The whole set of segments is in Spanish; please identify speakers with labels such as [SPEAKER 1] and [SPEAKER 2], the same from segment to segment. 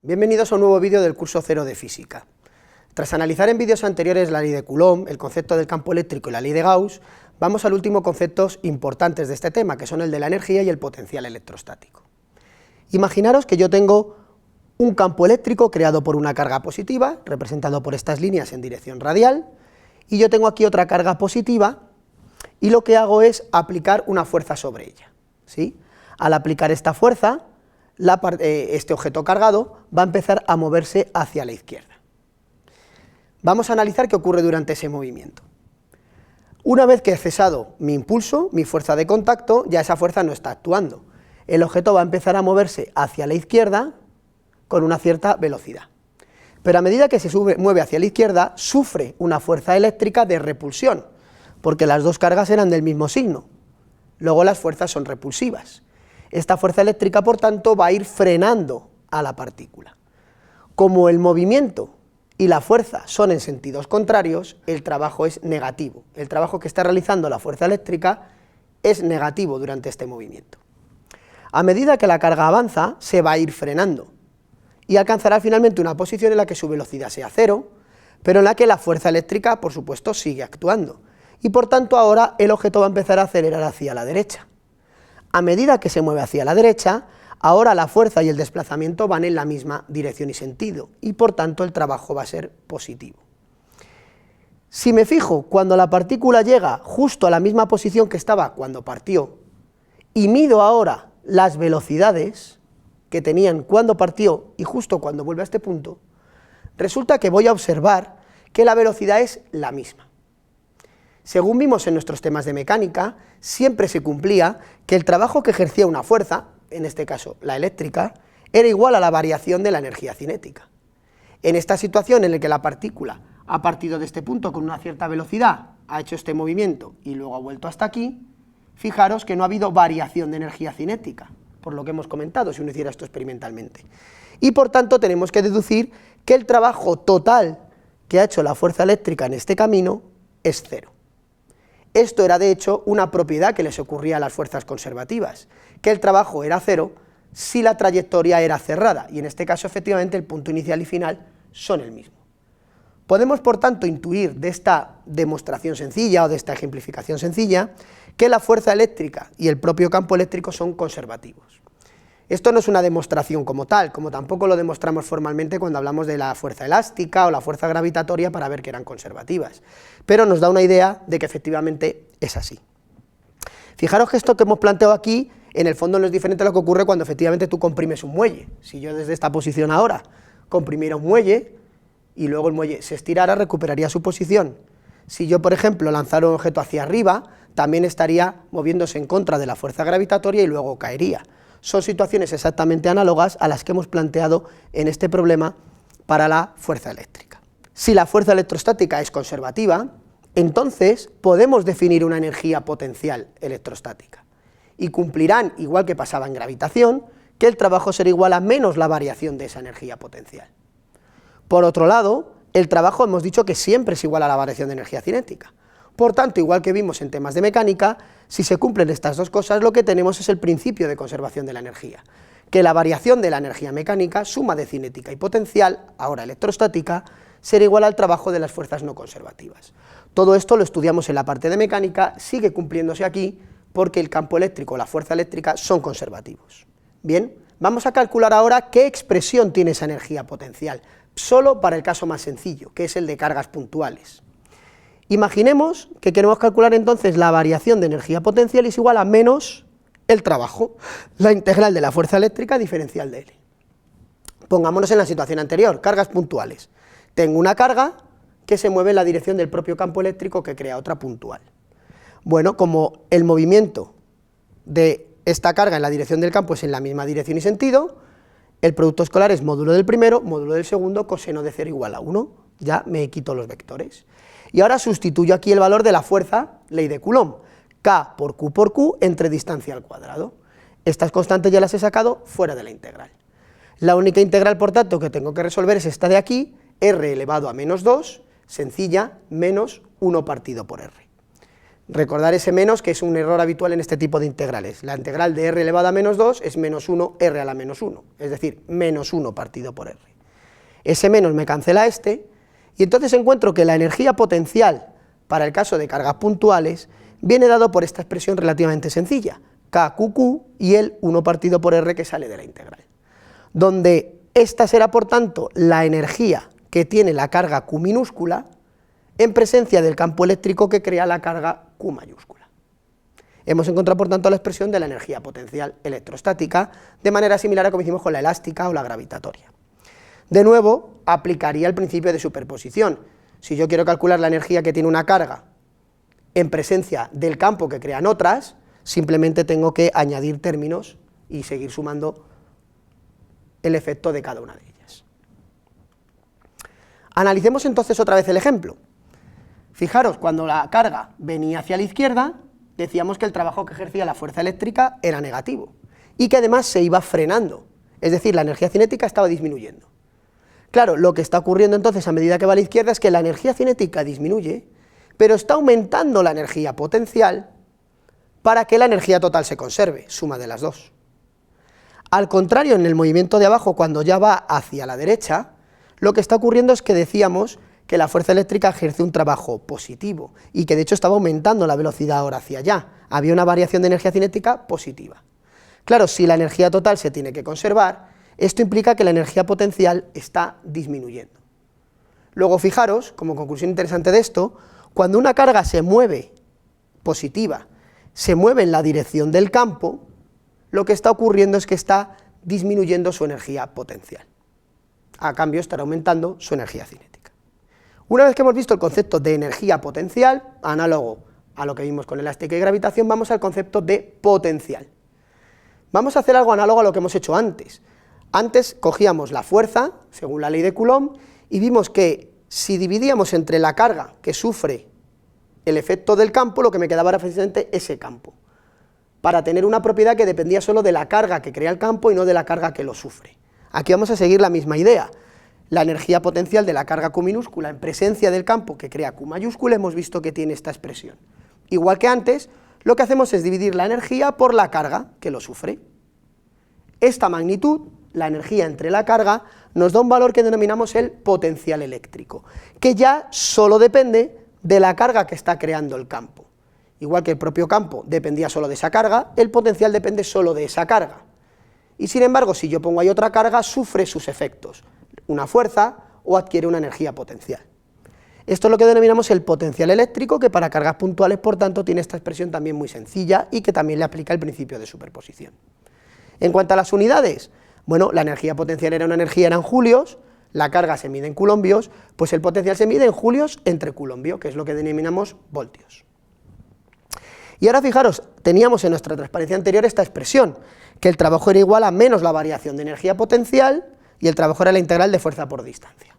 [SPEAKER 1] Bienvenidos a un nuevo vídeo del curso 0 de Física. Tras analizar en vídeos anteriores la ley de Coulomb, el concepto del campo eléctrico y la ley de Gauss, vamos al último conceptos importantes de este tema, que son el de la energía y el potencial electrostático. Imaginaros que yo tengo un campo eléctrico creado por una carga positiva, representado por estas líneas en dirección radial, y yo tengo aquí otra carga positiva, y lo que hago es aplicar una fuerza sobre ella, ¿sí? Al aplicar esta fuerza, este objeto cargado va a empezar a moverse hacia la izquierda. Vamos a analizar qué ocurre durante ese movimiento. Una vez que he cesado mi impulso, mi fuerza de contacto, ya esa fuerza no está actuando. El objeto va a empezar a moverse hacia la izquierda con una cierta velocidad. Pero a medida que se mueve hacia la izquierda, sufre una fuerza eléctrica de repulsión, porque las dos cargas eran del mismo signo. Luego las fuerzas son repulsivas. Esta fuerza eléctrica, por tanto, va a ir frenando a la partícula. Como el movimiento y la fuerza son en sentidos contrarios, el trabajo es negativo. El trabajo que está realizando la fuerza eléctrica es negativo durante este movimiento. A medida que la carga avanza, se va a ir frenando y alcanzará finalmente una posición en la que su velocidad sea cero, pero en la que la fuerza eléctrica, por supuesto, sigue actuando. Y por tanto ahora el objeto va a empezar a acelerar hacia la derecha. A medida que se mueve hacia la derecha, ahora la fuerza y el desplazamiento van en la misma dirección y sentido, y por tanto el trabajo va a ser positivo. Si me fijo, cuando la partícula llega justo a la misma posición que estaba cuando partió, y mido ahora las velocidades que tenían cuando partió y justo cuando vuelve a este punto, resulta que voy a observar que la velocidad es la misma. Según vimos en nuestros temas de mecánica, siempre se cumplía que el trabajo que ejercía una fuerza, en este caso la eléctrica, era igual a la variación de la energía cinética. En esta situación en la que la partícula ha partido de este punto con una cierta velocidad, ha hecho este movimiento y luego ha vuelto hasta aquí, fijaros que no ha habido variación de energía cinética, por lo que hemos comentado si uno hiciera esto experimentalmente. Y por tanto tenemos que deducir que el trabajo total que ha hecho la fuerza eléctrica en este camino es cero. Esto era de hecho una propiedad que les ocurría a las fuerzas conservativas, que el trabajo era cero si la trayectoria era cerrada, y en este caso efectivamente el punto inicial y final son el mismo. Podemos por tanto intuir de esta demostración sencilla o de esta ejemplificación sencilla que la fuerza eléctrica y el propio campo eléctrico son conservativos. Esto no es una demostración como tal, como tampoco lo demostramos formalmente cuando hablamos de la fuerza elástica o la fuerza gravitatoria para ver que eran conservativas, pero nos da una idea de que efectivamente es así. Fijaros que esto que hemos planteado aquí, en el fondo no es diferente a lo que ocurre cuando efectivamente tú comprimes un muelle. Si yo desde esta posición ahora comprimiera un muelle y luego el muelle se estirara, recuperaría su posición. Si yo, por ejemplo, lanzara un objeto hacia arriba, también estaría moviéndose en contra de la fuerza gravitatoria y luego caería. Son situaciones exactamente análogas a las que hemos planteado en este problema para la fuerza eléctrica. Si la fuerza electrostática es conservativa, entonces podemos definir una energía potencial electrostática, y cumplirán, igual que pasaba en gravitación, que el trabajo será igual a menos la variación de esa energía potencial. Por otro lado, el trabajo hemos dicho que siempre es igual a la variación de energía cinética. Por tanto, igual que vimos en temas de mecánica, si se cumplen estas dos cosas, lo que tenemos es el principio de conservación de la energía, que la variación de la energía mecánica, suma de cinética y potencial, ahora electrostática, será igual al trabajo de las fuerzas no conservativas. Todo esto lo estudiamos en la parte de mecánica, sigue cumpliéndose aquí, porque el campo eléctrico o la fuerza eléctrica son conservativos. Bien, vamos a calcular ahora qué expresión tiene esa energía potencial, solo para el caso más sencillo, que es el de cargas puntuales. Imaginemos que queremos calcular entonces la variación de energía potencial es igual a menos el trabajo, la integral de la fuerza eléctrica diferencial de L. Pongámonos en la situación anterior, cargas puntuales. Tengo una carga que se mueve en la dirección del propio campo eléctrico que crea otra puntual. Bueno, como el movimiento de esta carga en la dirección del campo es en la misma dirección y sentido, el producto escolar es módulo del primero, módulo del segundo, coseno de 0 igual a 1, ya me quito los vectores. Y ahora sustituyo aquí el valor de la fuerza, ley de Coulomb, K por Q entre distancia al cuadrado. Estas constantes ya las he sacado fuera de la integral. La única integral, por tanto, que tengo que resolver es esta de aquí, r elevado a menos 2, sencilla, menos 1 partido por r. Recordar ese menos, que es un error habitual en este tipo de integrales. La integral de r elevado a menos 2 es menos 1 r a la menos 1, es decir, menos 1 partido por r. Ese menos me cancela este, y entonces encuentro que la energía potencial para el caso de cargas puntuales viene dado por esta expresión relativamente sencilla, KQQ y el 1 partido por r que sale de la integral, donde esta será por tanto la energía que tiene la carga Q minúscula en presencia del campo eléctrico que crea la carga Q mayúscula. Hemos encontrado por tanto la expresión de la energía potencial electrostática de manera similar a como hicimos con la elástica o la gravitatoria. De nuevo, aplicaría el principio de superposición. Si yo quiero calcular la energía que tiene una carga en presencia del campo que crean otras, simplemente tengo que añadir términos y seguir sumando el efecto de cada una de ellas. Analicemos entonces otra vez el ejemplo. Fijaros, cuando la carga venía hacia la izquierda, decíamos que el trabajo que ejercía la fuerza eléctrica era negativo, y que además se iba frenando, es decir, la energía cinética estaba disminuyendo. Claro, lo que está ocurriendo entonces a medida que va a la izquierda es que la energía cinética disminuye, pero está aumentando la energía potencial para que la energía total se conserve, suma de las dos. Al contrario, en el movimiento de abajo, cuando ya va hacia la derecha, lo que está ocurriendo es que decíamos que la fuerza eléctrica ejerce un trabajo positivo, y que de hecho estaba aumentando la velocidad ahora hacia allá, había una variación de energía cinética positiva. Claro, si la energía total se tiene que conservar, esto implica que la energía potencial está disminuyendo. Luego fijaros, como conclusión interesante de esto, cuando una carga se mueve positiva, se mueve en la dirección del campo, lo que está ocurriendo es que está disminuyendo su energía potencial. A cambio estará aumentando su energía cinética. Una vez que hemos visto el concepto de energía potencial, análogo a lo que vimos con elástica y gravitación, vamos al concepto de potencial. Vamos a hacer algo análogo a lo que hemos hecho antes. Antes cogíamos la fuerza, según la ley de Coulomb, y vimos que si dividíamos entre la carga que sufre el efecto del campo, lo que me quedaba era precisamente ese campo, para tener una propiedad que dependía solo de la carga que crea el campo y no de la carga que lo sufre. Aquí vamos a seguir la misma idea. La energía potencial de la carga Q minúscula en presencia del campo que crea Q mayúscula, hemos visto que tiene esta expresión. Igual que antes, lo que hacemos es dividir la energía por la carga que lo sufre. Esta magnitud, la energía entre la carga, nos da un valor que denominamos el potencial eléctrico, que ya solo depende de la carga que está creando el campo. Igual que el propio campo dependía solo de esa carga, el potencial depende solo de esa carga. Y sin embargo, si yo pongo ahí otra carga, sufre sus efectos, una fuerza o adquiere una energía potencial. Esto es lo que denominamos el potencial eléctrico, que para cargas puntuales, por tanto, tiene esta expresión también muy sencilla y que también le aplica el principio de superposición. En cuanto a las unidades, bueno, la energía potencial era una energía, eran julios, la carga se mide en coulombios, pues el potencial se mide en julios entre coulombio, que es lo que denominamos voltios. Y ahora fijaros, teníamos en nuestra transparencia anterior esta expresión, que el trabajo era igual a menos la variación de energía potencial, y el trabajo era la integral de fuerza por distancia,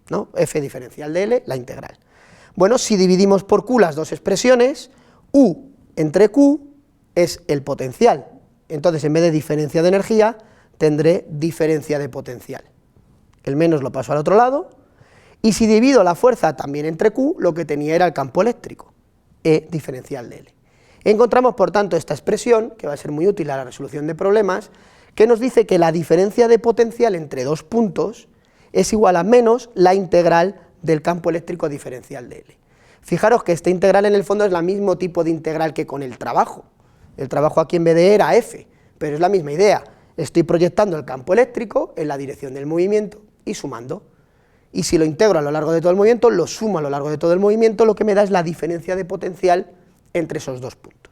[SPEAKER 1] ¿no? F diferencial de L, la integral. Bueno, si dividimos por Q las dos expresiones, U entre Q es el potencial, entonces en vez de diferencia de energía, tendré diferencia de potencial. El menos lo paso al otro lado, y si divido la fuerza también entre Q, lo que tenía era el campo eléctrico, E diferencial de L. Encontramos, por tanto, esta expresión, que va a ser muy útil a la resolución de problemas, que nos dice que la diferencia de potencial entre dos puntos es igual a menos la integral del campo eléctrico diferencial de L. Fijaros que esta integral en el fondo es el mismo tipo de integral que con el trabajo. El trabajo aquí en vez de E era F, pero es la misma idea. Estoy proyectando el campo eléctrico en la dirección del movimiento y sumando. Y si lo integro a lo largo de todo el movimiento, lo sumo a lo largo de todo el movimiento, lo que me da es la diferencia de potencial entre esos dos puntos.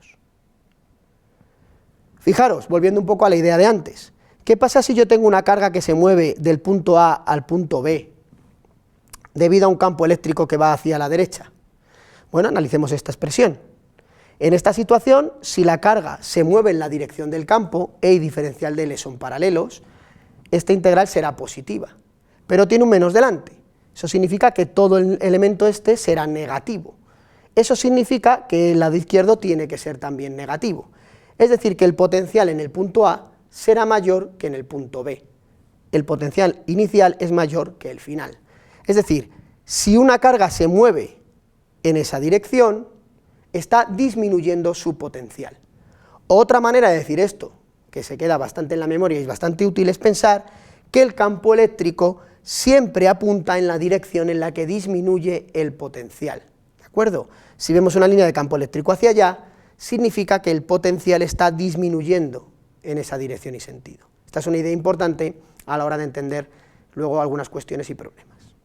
[SPEAKER 1] Fijaros, volviendo un poco a la idea de antes, ¿qué pasa si yo tengo una carga que se mueve del punto A al punto B debido a un campo eléctrico que va hacia la derecha? Bueno, analicemos esta expresión. En esta situación, si la carga se mueve en la dirección del campo, E y diferencial de L son paralelos, esta integral será positiva, pero tiene un menos delante. Eso significa que todo el elemento este será negativo. Eso significa que el lado izquierdo tiene que ser también negativo. Es decir, que el potencial en el punto A será mayor que en el punto B. El potencial inicial es mayor que el final. Es decir, si una carga se mueve en esa dirección, está disminuyendo su potencial. Otra manera de decir esto, que se queda bastante en la memoria y es bastante útil, es pensar que el campo eléctrico siempre apunta en la dirección en la que disminuye el potencial, ¿de acuerdo? Si vemos una línea de campo eléctrico hacia allá, significa que el potencial está disminuyendo en esa dirección y sentido. Esta es una idea importante a la hora de entender luego algunas cuestiones y problemas.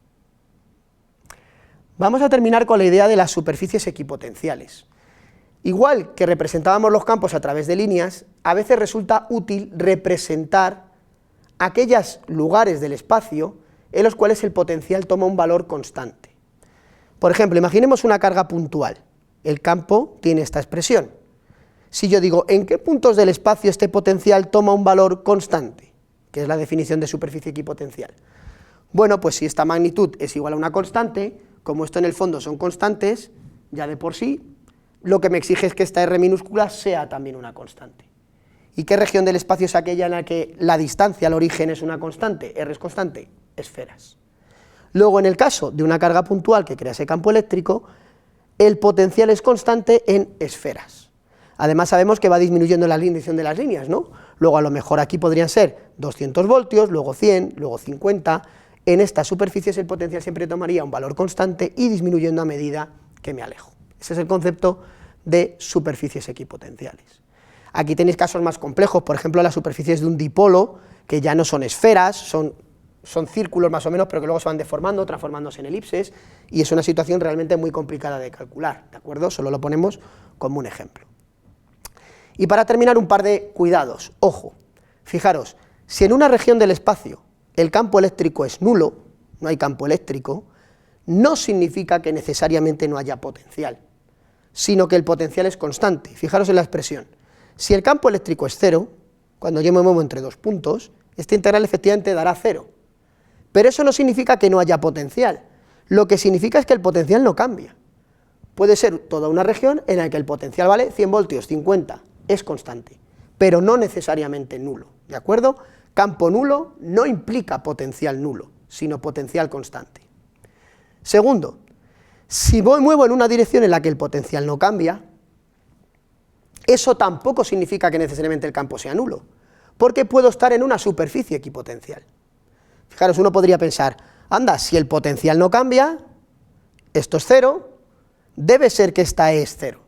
[SPEAKER 1] Vamos a terminar con la idea de las superficies equipotenciales. Igual que representábamos los campos a través de líneas, a veces resulta útil representar aquellos lugares del espacio en los cuales el potencial toma un valor constante. Por ejemplo, imaginemos una carga puntual. El campo tiene esta expresión. Si yo digo, ¿en qué puntos del espacio este potencial toma un valor constante? Que es la definición de superficie equipotencial. Bueno, pues si esta magnitud es igual a una constante, como esto en el fondo son constantes, ya de por sí, lo que me exige es que esta R minúscula sea también una constante. ¿Y qué región del espacio es aquella en la que la distancia al origen es una constante? R es constante, esferas. Luego, en el caso de una carga puntual que crea ese campo eléctrico, el potencial es constante en esferas. Además sabemos que va disminuyendo la dirección de las líneas, ¿no? Luego a lo mejor aquí podrían ser 200 voltios, luego 100, luego 50, en estas superficies el potencial siempre tomaría un valor constante y disminuyendo a medida que me alejo. Ese es el concepto de superficies equipotenciales. Aquí tenéis casos más complejos, por ejemplo las superficies de un dipolo, que ya no son esferas, son círculos más o menos, pero que luego se van deformando, transformándose en elipses, y es una situación realmente muy complicada de calcular, ¿de acuerdo? Solo lo ponemos como un ejemplo. Y para terminar, un par de cuidados. Ojo, fijaros, si en una región del espacio el campo eléctrico es nulo, no hay campo eléctrico, no significa que necesariamente no haya potencial, sino que el potencial es constante. Fijaros en la expresión. Si el campo eléctrico es cero, cuando yo me muevo entre dos puntos, esta integral efectivamente dará cero. Pero eso no significa que no haya potencial, lo que significa es que el potencial no cambia. Puede ser toda una región en la que el potencial vale 100 voltios, 50, es constante, pero no necesariamente nulo, ¿de acuerdo? Campo nulo no implica potencial nulo, sino potencial constante. Segundo, si me muevo en una dirección en la que el potencial no cambia, eso tampoco significa que necesariamente el campo sea nulo, porque puedo estar en una superficie equipotencial. Fijaros, uno podría pensar, anda, si el potencial no cambia, esto es cero, debe ser que esta es cero.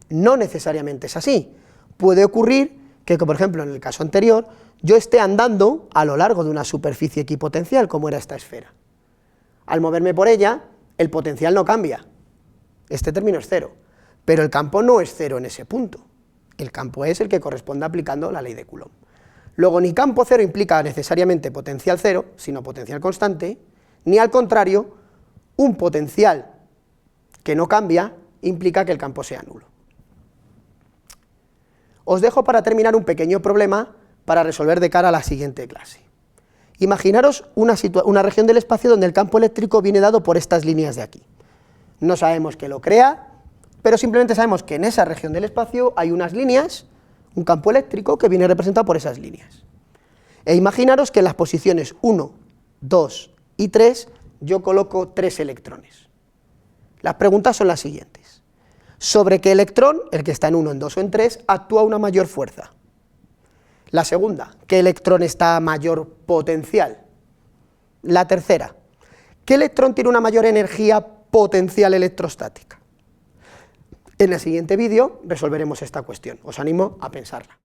[SPEAKER 1] No necesariamente es así. Puede ocurrir que, por ejemplo, en el caso anterior, yo esté andando a lo largo de una superficie equipotencial, como era esta esfera. Al moverme por ella, el potencial no cambia. Este término es cero, pero el campo no es cero en ese punto. El campo es el que corresponde aplicando la ley de Coulomb. Luego, ni campo cero implica necesariamente potencial cero, sino potencial constante, ni al contrario, un potencial que no cambia implica que el campo sea nulo. Os dejo para terminar un pequeño problema para resolver de cara a la siguiente clase. Imaginaros una región del espacio donde el campo eléctrico viene dado por estas líneas de aquí. No sabemos qué lo crea, pero simplemente sabemos que en esa región del espacio hay unas líneas, un campo eléctrico que viene representado por esas líneas. E imaginaros que en las posiciones 1, 2 y 3 yo coloco 3 electrones. Las preguntas son las siguientes. ¿Sobre qué electrón, el que está en 1, en 2 o en 3, actúa una mayor fuerza? La segunda, ¿qué electrón está a mayor potencial? La tercera, ¿qué electrón tiene una mayor energía potencial electrostática? En el siguiente vídeo resolveremos esta cuestión, os animo a pensarla.